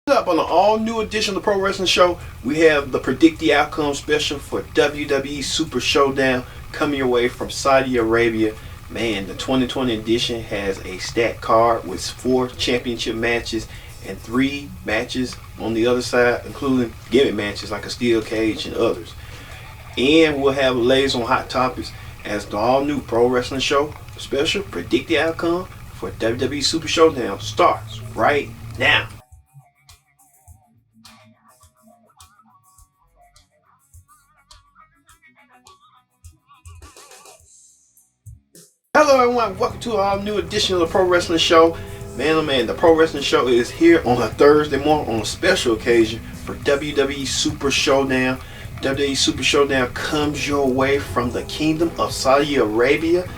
Up on an all-new edition of the Pro Wrestling Show, we have the Predict the Outcome special for WWE Super Showdown coming your way from Saudi Arabia. Man, the 2020 edition has a stacked card with 4 championship matches and 3 matches on the other side, including gimmick matches like a steel cage and others. And we'll have lays on hot topics as the all-new Pro Wrestling Show special Predict the Outcome for WWE Super Showdown starts right now. Hello everyone, welcome to our new edition of the Pro Wrestling Show. Man, oh man, the Pro Wrestling Show is here on a Thursday morning on a special occasion for WWE Super Showdown. WWE Super Showdown comes your way from the Kingdom of Saudi Arabia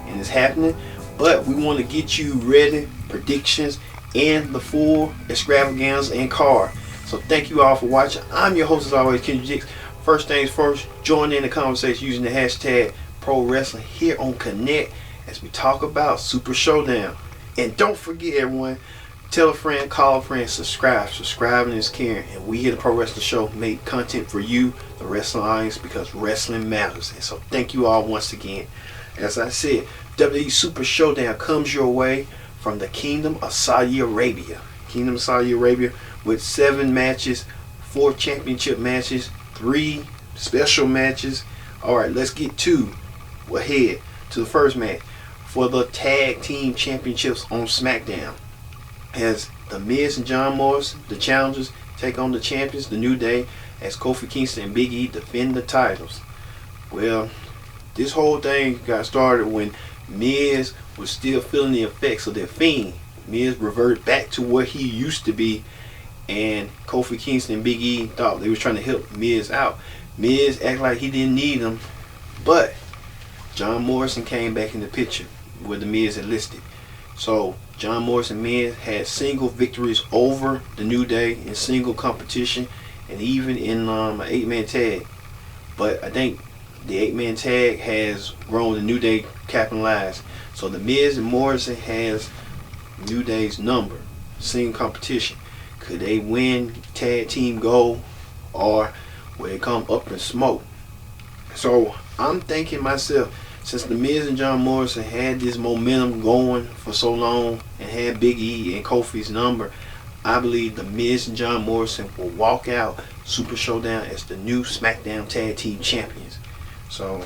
and it's happening. But we want to get you ready, predictions, and the full extravaganza and card. So thank you all for watching. I'm your host as always, Kendrick Jix. First things first, join in the conversation using the hashtag Pro Wrestling here on Connect as we talk about Super Showdown. And don't forget everyone, tell a friend, call a friend, subscribe. Subscribing is caring. And we here at the Pro Wrestling Show make content for you, the wrestling audience, because wrestling matters. And so thank you all once again. As I said, WWE Super Showdown comes your way from the Kingdom of Saudi Arabia. Kingdom of Saudi Arabia with 7 matches, 4 championship matches, 3 special matches. Alright, let's get to ahead to the first match for the tag team championships on SmackDown, as the Miz and John Morrison, the challengers, take on the champions, the New Day, as Kofi Kingston and Big E defend the titles. Well, this whole thing got started when Miz was still feeling the effects of that fiend. Miz reverted back to what he used to be, and Kofi Kingston and Big E thought they were trying to help Miz out. Miz acted like he didn't need them, but John Morrison came back in the picture where the Miz had listed. So John Morrison and Miz had single victories over the New Day in single competition and even in an 8-man tag. But I think the 8-man tag has grown, the New Day capitalized. So the Miz and Morrison has New Day's number, single competition. Could they win tag team gold, or will they come up in smoke? So I'm thinking myself, since the Miz and John Morrison had this momentum going for so long and had Big E and Kofi's number, I believe the Miz and John Morrison will walk out Super Showdown as the new SmackDown Tag Team Champions. So,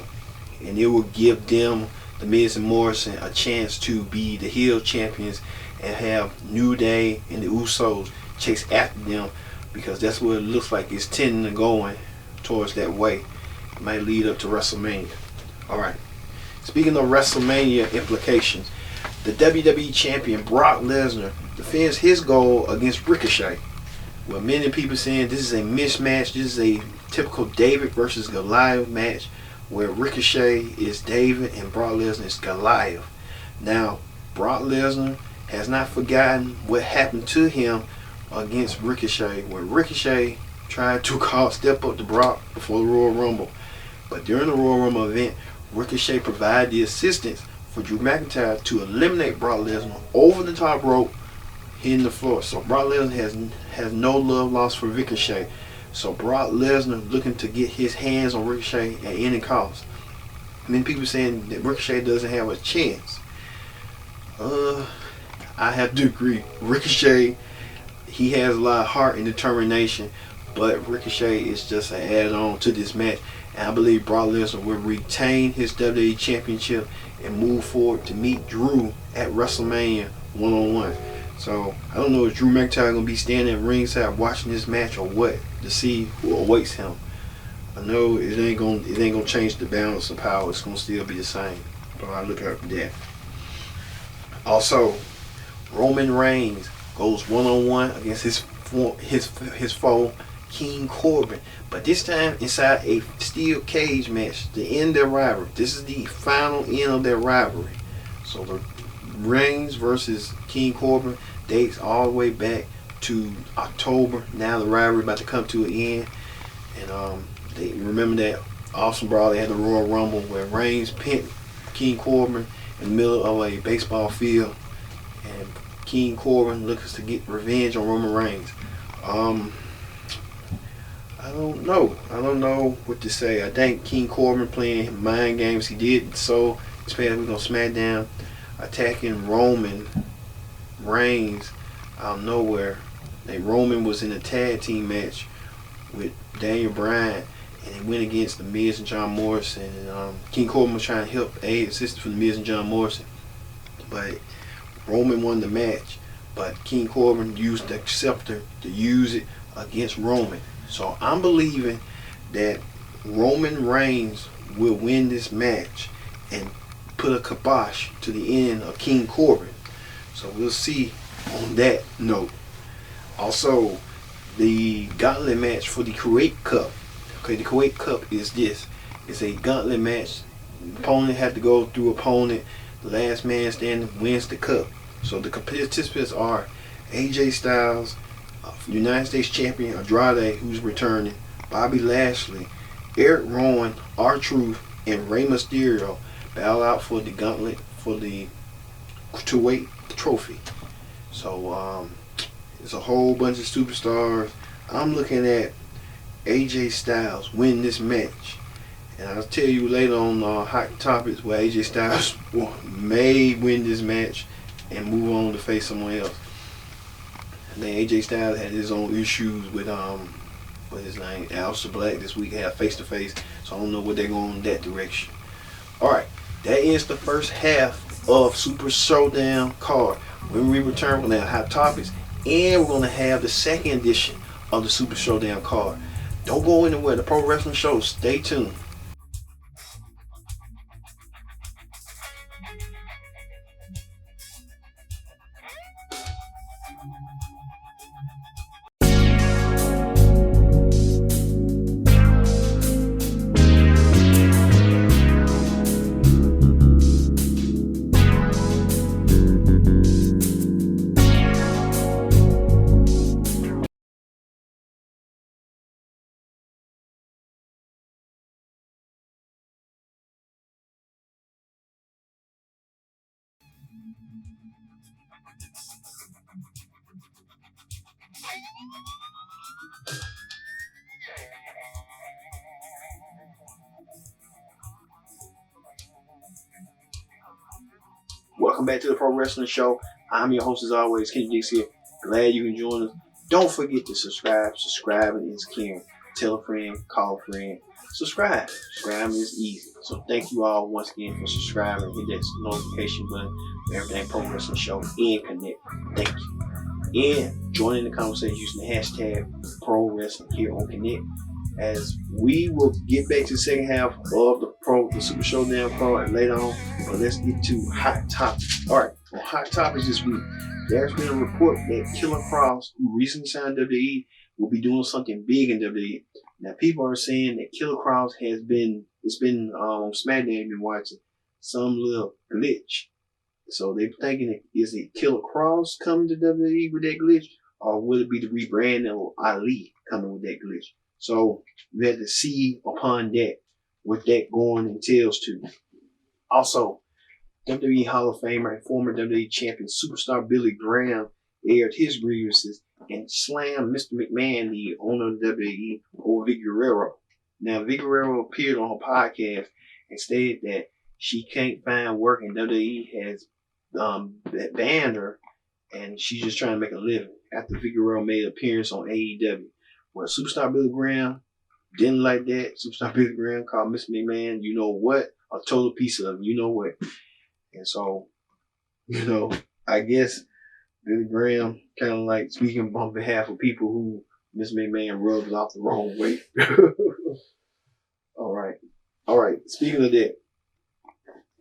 and it will give them, the Miz and Morrison, a chance to be the heel champions and have New Day and the Usos chase after them, because that's what it looks like it's tending to going towards that way. It might lead up to WrestleMania. Alright. Speaking of WrestleMania implications, the WWE Champion Brock Lesnar defends his goal against Ricochet. Well, many people saying this is a mismatch. This is a typical David versus Goliath match where Ricochet is David and Brock Lesnar is Goliath. Now, Brock Lesnar has not forgotten what happened to him against Ricochet, where Ricochet tried to step up to Brock before the Royal Rumble. But during the Royal Rumble event, Ricochet provided the assistance for Drew McIntyre to eliminate Brock Lesnar over the top rope, hitting the floor. So Brock Lesnar has no love lost for Ricochet. So Brock Lesnar looking to get his hands on Ricochet at any cost. Many people saying that Ricochet doesn't have a chance. I have to agree. Ricochet, he has a lot of heart and determination, but Ricochet is just an add-on to this match. And I believe Brock Lesnar will retain his WWE Championship and move forward to meet Drew at WrestleMania one-on-one. So I don't know if Drew McIntyre gonna be standing at ringside watching this match or what, to see who awaits him. I know it ain't gonna change the balance of power. It's gonna still be the same. But I look at that. Also, Roman Reigns goes one-on-one against his foe King Corbin, but this time inside a steel cage match to end their rivalry. This is the final end of their rivalry. So the Reigns versus King Corbin dates all the way back to October. Now the rivalry about to come to an end, and they remember that awesome brawl they had the Royal Rumble where Reigns pinned King Corbin in the middle of a baseball field, and King Corbin looks to get revenge on Roman Reigns. Um, I don't know. I don't know what to say. I think King Corbin playing mind games. He did so this past week on SmackDown, attacking Roman Reigns out of nowhere. Roman was in a tag team match with Daniel Bryan, and he went against The Miz and John Morrison. And King Corbin was trying to help assist for The Miz and John Morrison, but Roman won the match. But King Corbin used the scepter to use it against Roman. So I'm believing that Roman Reigns will win this match and put a kibosh to the end of King Corbin. So we'll see on that note. Also, the gauntlet match for the Kuwait Cup. Okay, the Kuwait Cup is this. It's a gauntlet match. The opponent had to go through opponent. The last man standing wins the cup. So the participants are AJ Styles, United States Champion Andrade, who's returning, Bobby Lashley, Eric Rowan, R-Truth, and Rey Mysterio battle out for the gauntlet for the Kuwait trophy. So it's a whole bunch of superstars. I'm looking at AJ Styles win this match, and I'll tell you later on Hot Topics where AJ Styles may win this match and move on to face someone else. And then AJ Styles had his own issues with what his name, Aleister Black this week, had face to face. So I don't know what they're going in that direction. Alright, that ends the first half of Super Showdown card. When we return, we're gonna have Hot Topics, and we're gonna have the second edition of the Super Showdown card. Don't go anywhere. The Pro Wrestling Show. Stay tuned. Welcome back to the Pro Wrestling Show. I'm your host as always, Kenny Dix here. Glad you can join us. Don't forget to subscribe. Subscribing is caring. Tell a friend, call a friend. Subscribe. Subscribing is easy. So thank you all once again for subscribing. Hit that notification button for everything Pro Wrestling Show and Connect. Thank you. And join in the conversation using the hashtag Pro Wrestling here on Connect. As we will get back to the second half of the Super Showdown card later on, but let's get to Hot Topics. All right, on Hot Topics this week, there's been a report that Killer Kross, who recently signed WWE, will be doing something big in WWE. Now, people are saying that Killer Kross has been, on SmackDown, been watching some little glitch. So they're thinking, is it Killer Kross coming to WWE with that glitch, or will it be the rebranding of Ali coming with that glitch? So we had to see upon that what that going entails to. Also, WWE Hall of Famer and former WWE Champion Superstar Billy Graham aired his grievances and slammed Mr. McMahon, the owner of WWE, over Vicky Guerrero. Now, Vicky Guerrero appeared on her podcast and stated that she can't find work and WWE has banned her, and she's just trying to make a living after Vicky Guerrero made an appearance on AEW. Well, Superstar Billy Graham didn't like that. Superstar Billy Graham called Mr. McMahon, you know what? A total piece of you know what. And so, I guess Billy Graham kind of like speaking on behalf of people who Mr. McMahon rubs off the wrong way. All right. Speaking of that,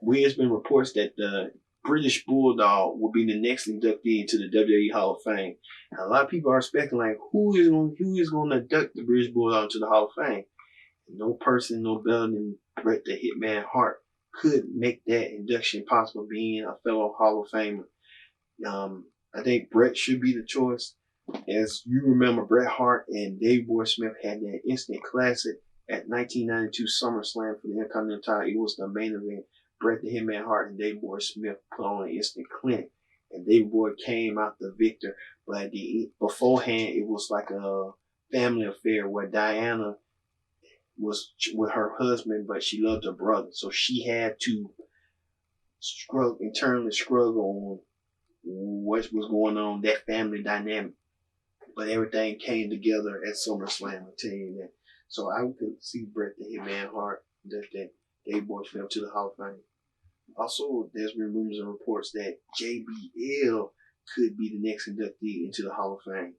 there's been reports that the British Bulldog will be the next inductee into the WWE Hall of Fame. And a lot of people are speculating who is going to induct the British Bulldog into the Hall of Fame. And no person, no better than Bret the Hitman Hart could make that induction possible, being a fellow Hall of Famer. I think Bret should be the choice. As you remember, Bret Hart and Davey Boy Smith had that instant classic at 1992 SummerSlam for the Intercontinental title. It was the main event. Bret the Hitman Hart and Davey Boy Smith put on an instant clinic. and Davey Boy came out the victor. But beforehand, it was like a family affair where Diana was with her husband, but she loved her brother, so she had to internally struggle on what was going on, that family dynamic. But everything came together at SummerSlam, I'll tell you that. So I could see Bret the Hitman Hart that Davey Boy fell to the Hall of Fame. Also, there's been rumors and reports that JBL could be the next inductee into the Hall of Fame.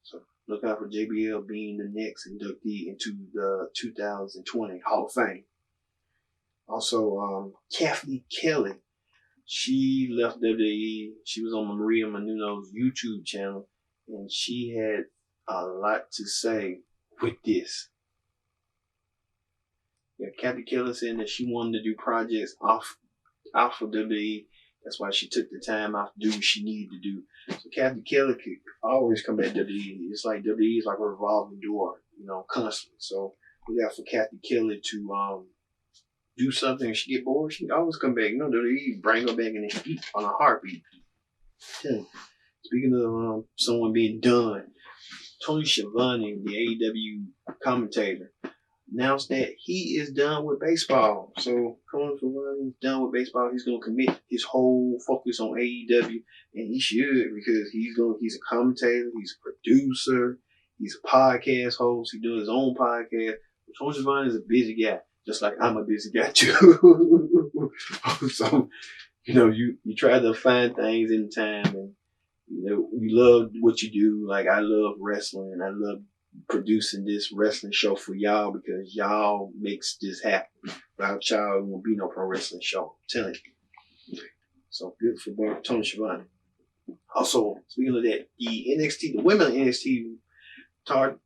So look out for JBL being the next inductee into the 2020 Hall of Fame. Also, Kathleen Kelly, she left WWE. She was on Maria Menounos' YouTube channel, and she had a lot to say with this. Yeah, Kathleen Kelly said that she wanted to do projects off for WWE. That's why she took the time off to do what she needed to do. So Kathleen Kelly could always come back to WWE. It's like WWE is like a revolving door, constantly. So we got for Kathleen Kelly to do something. If she get bored, she can always come back. WWE bring her back in the heat on a heartbeat. Speaking of someone being done, Tony Schiavone, the AEW commentator, announced that he is done with baseball. So Tony Schiavone is done with baseball. He's going to commit his whole focus on AEW, and he should, because he's a commentator, he's a producer, he's a podcast host, he's doing his own podcast. But Tony Schiavone is a busy guy, just like I'm a busy guy too. So, you try to find things in time, and you love what you do. Like I love wrestling, and I love producing this wrestling show for y'all, because y'all makes this happen. Without y'all, it won't be no pro wrestling show. I'm telling you. So good for Tony Schiavone. Also, speaking of that, the women in NXT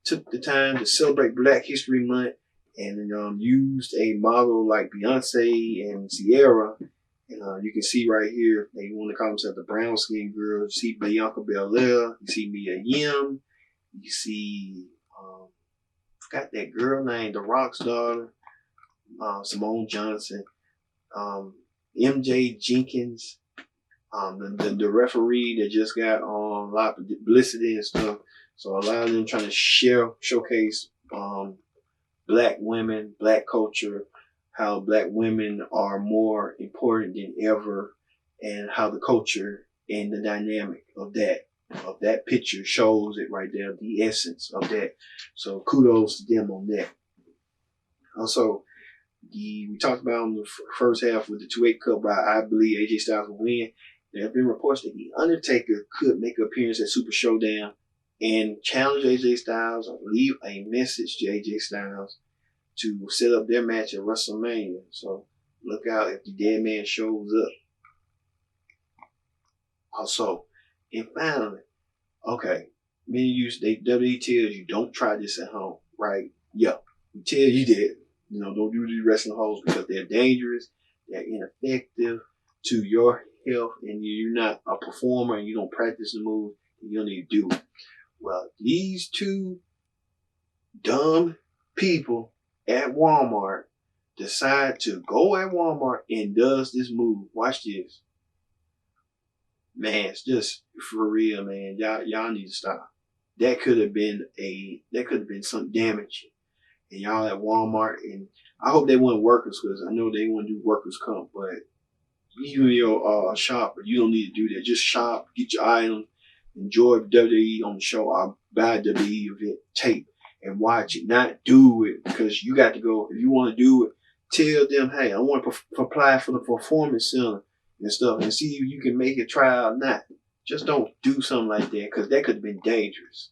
took the time to celebrate Black History Month and used a model like Beyonce and Sierra. And you can see right here, they want to call themselves the brown skin girls. You see Bianca Belair, you see Mia Yim, you see forgot that girl named The Rock's daughter, Simone Johnson, MJ Jenkins, the referee that just got a lot of publicity and stuff. So a lot of them trying to showcase Black women, Black culture, how Black women are more important than ever, and how the culture and the dynamic of that picture shows it right there, the essence of that. So kudos to them on that. Also, we talked about in the first half with the 2-8 Cup, by I believe AJ Styles will win. There have been reports that The Undertaker could make an appearance at Super Showdown and challenge AJ Styles or leave a message to AJ Styles to set up their match at WrestleMania. So look out if the dead man shows up. Also, and finally, okay, WWE tells you don't try this at home, right? Yeah, we tell you that. Don't do these wrestling holes because they're dangerous, they're ineffective to your health, and you're not a performer and you don't practice the move, and you don't need to do it. Well, these two dumb people at Walmart decide to go at Walmart and does this move. Watch this. Man, it's just for real, man. Y'all need to stop. That could have been some damage. And y'all at Walmart, and I hope they want workers, because I know they want to do workers' comp, but even your shopper, you don't need to do that. Just shop, get your items, enjoy WWE on the show, or buy a WWE event tape and watch it. Not do it because you got to go. If you want to do it, tell them, hey, I want to apply for the performance center and stuff, and see if you can make it try out or not. Just don't do something like that, because that could have been dangerous.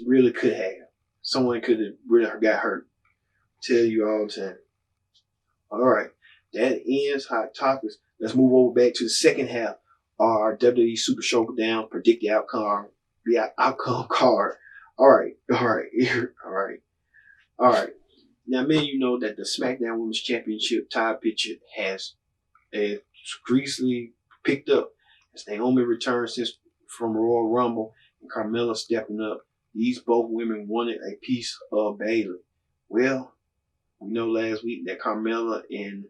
Really could have. Someone could have really got hurt. Tell you all the time. All right, that ends Hot Topics. Let's move over back to the second half. Our WWE Super Showdown predict the outcome card. All right. Now, man, you know that the SmackDown Women's Championship tie picture has greasily picked up as Naomi returns from Royal Rumble and Carmella stepping up. These both women wanted a piece of Bayley. Well, we know last week that Carmella and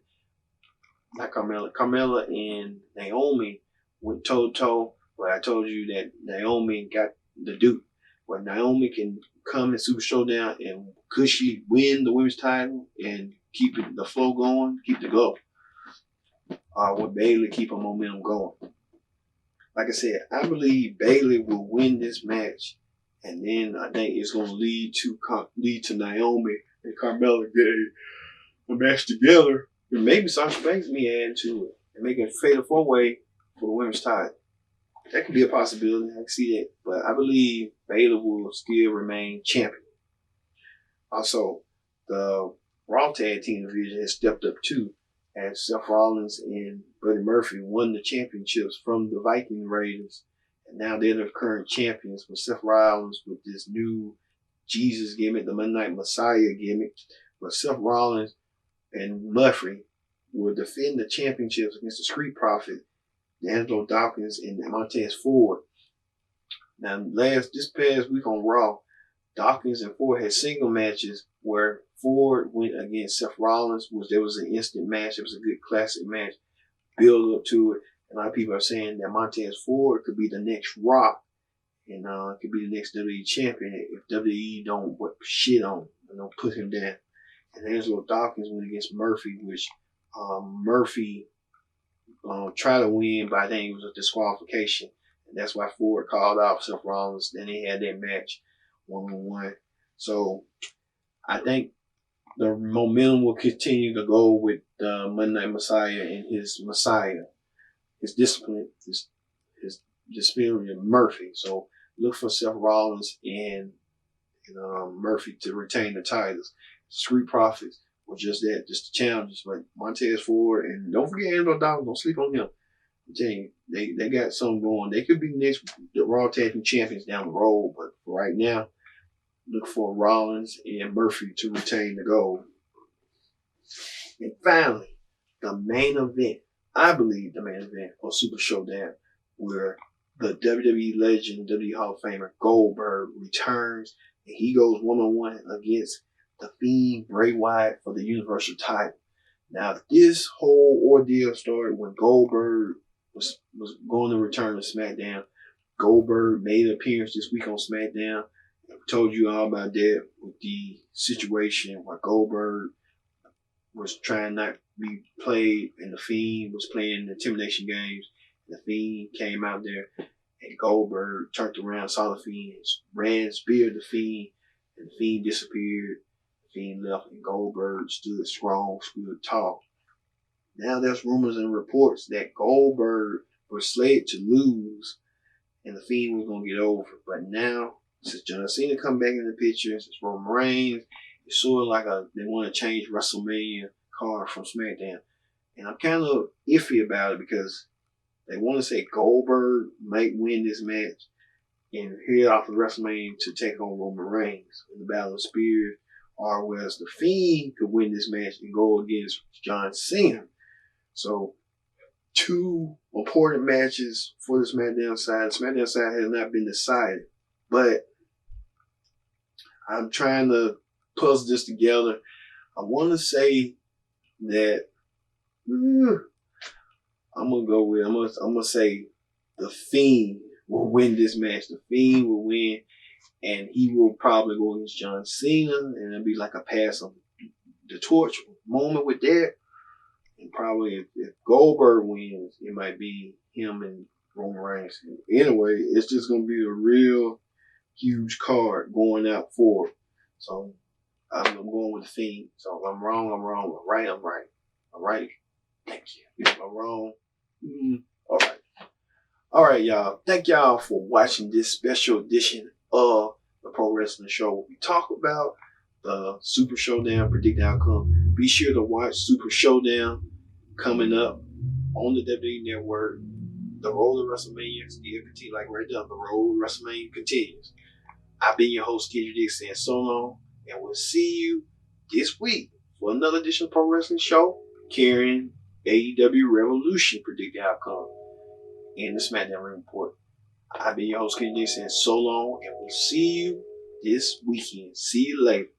Naomi went toe-to-toe But I told you that Naomi got the Duke. But Naomi can come in Super Showdown, and could she win the women's title and keep the flow going, keep the glow? Would Bayley keep her momentum going? Like I said, I believe Bayley will win this match, and then I think it's going to lead to Naomi and Carmella getting a match together, and maybe Sasha Banks may add to it and make a fatal 4-way for the women's title. That could be a possibility. I can see that. But I believe Bayley will still remain champion. Also, the Raw Tag Team division has stepped up too, as Seth Rollins and Buddy Murphy won the championships from the Viking Raiders. And now they're the current champions, with Seth Rollins with this new Jesus gimmick, the Midnight Messiah gimmick. But Seth Rollins and Murphy will defend the championships against the Street Profits, Angelo Dawkins and Montez Ford. Now, this past week on Raw, Dawkins and Ford had single matches where Ford went against Seth Rollins. There was an instant match. It was a good classic match. Build up to it. And a lot of people are saying that Montez Ford could be the next Rock, and could be the next WWE champion if WWE don't shit on him and don't put him down. And Angelo Dawkins went against Murphy, which Murphy try to win, but I think it was a disqualification. And that's why Ford called off Seth Rollins. Then they had that match 1-on-1. So I think the momentum will continue to go with the Monday Night Messiah and his Messiah, his discipline, his disciplinary Murphy. So look for Seth Rollins and Murphy to retain the titles. Street Profits or just that, just the challenges. But Montez Ford, and don't forget Angelo Dawkins, don't sleep on him. I'm telling you, they got something going. They could be the Raw Tag Team champions down the road, but for right now, look for Rollins and Murphy to retain the gold. And finally, the main event, I believe the main event of Super Showdown, where the WWE legend, WWE Hall of Famer Goldberg returns, and he goes 1-on-1 against the Fiend Bray Wyatt for the Universal title. Now, this whole ordeal started when Goldberg was going to return to SmackDown. Goldberg made an appearance this week on SmackDown. I told you all about that with the situation where Goldberg was trying not to be played, and the Fiend was playing the intimidation games. The Fiend came out there, and Goldberg turned around, saw the Fiend, ran, speared the Fiend, and the Fiend disappeared. Fiend left, and Goldberg stood strong, stood tall. Now there's rumors and reports that Goldberg was slated to lose, and the Fiend was going to get over. But now, since John Cena come back in the picture, since Roman Reigns, it's sort of like they want to change WrestleMania card from SmackDown. And I'm kind of iffy about it because they want to say Goldberg might win this match and head off of WrestleMania to take on Roman Reigns in the Battle of Spears. Or whereas the Fiend could win this match and go against John Cena. So, two important matches for the SmackDown side. The SmackDown side has not been decided. But I'm trying to puzzle this together. I want to say that I'm gonna say the Fiend will win this match. The Fiend will win. And he will probably go against John Cena, and it'll be like a pass of the torch moment with that. And probably if Goldberg wins, it might be him and Roman Reigns. Anyway, it's just going to be a real huge card going out forward. So I'm going with the Fiend. So if I'm wrong, I'm wrong. I'm right, I'm right. All right. Thank you. If I'm wrong, all right. All right, y'all. Thank y'all for watching this special edition of the Pro Wrestling Show. We talk about the Super Showdown, predict the outcome. Be sure to watch Super Showdown coming up on the WWE Network. The road to WrestleMania still continues, like right now. The road to WrestleMania continues. I've been your host, Kendrick Dick, saying so long, and we'll see you this week for another edition of Pro Wrestling Show, carrying AEW Revolution, predict the outcome, and the SmackDown Ring Report. I've been your host, Kendrick Dick, saying so long, and we'll see you this weekend. See you later.